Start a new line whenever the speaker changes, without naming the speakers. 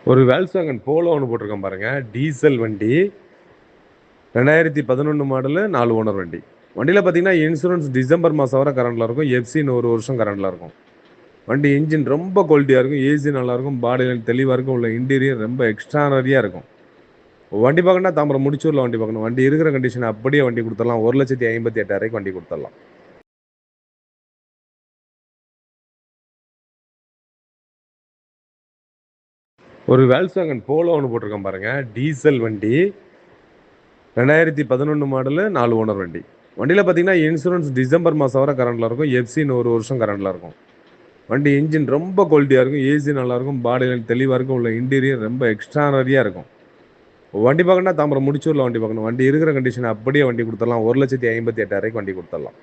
ஒரு வேல்ஸ்வாகன் போலோ ஒன்று போட்டிருக்கேன் பாருங்க. டீசல் வண்டி. 2011 மாடலு 4 ஓனர் வண்டி. வண்டியில பார்த்தீங்கன்னா, இன்சூரன்ஸ் டிசம்பர் மாசம் வரை கரண்ட்ல இருக்கும். எஃப்சி இன்னும் 1 வருஷம் கரண்ட்ல இருக்கும். வண்டி இன்ஜின் ரொம்ப குவாலிட்டியா இருக்கும். ஏசி நல்லாயிருக்கும். பாடி லைன் தெளிவா இருக்கும். உள்ள இன்டீரியர் ரொம்ப எக்ஸ்ட்ரானரியா இருக்கும். வண்டி பார்க்கணும்னா தாம்பரம் முடிச்சூர்ல வண்டி பார்க்கணும். வண்டி இருக்கிற கண்டிஷன் அப்படியே வண்டி குடுத்துடலாம். 1,58,000 வண்டி குடுத்துடலாம். ஒரு வேல்ஸ்வாகன் போலோ ஒன்று போட்டிருக்கேன் பாருங்க. டீசல் வண்டி. 2011 மாடலு 4 ஓனர் வண்டி. வண்டியில பார்த்தீங்கன்னா, இன்சூரன்ஸ் டிசம்பர் மாசம் வரை கரண்ட்ல இருக்கும். எஃப்சி இன்னும் 1 வருஷம் கரண்ட்ல இருக்கும். வண்டி இன்ஜின் ரொம்ப குவாலிட்டியா இருக்கும். ஏசி நல்லாயிருக்கும். பாடி லைன் தெளிவா இருக்கும். உள்ள இன்டீரியர் ரொம்ப எக்ஸ்ட்ரானரியா இருக்கும். வண்டி பார்க்கணும்னா தாம்பரம் முடிச்சூர்ல வண்டி பார்க்கணும். வண்டி இருக்கிற கண்டிஷன் அப்படியே வண்டி குடுத்துடலாம். 1,58,000 வண்டி குடுத்துடலாம்.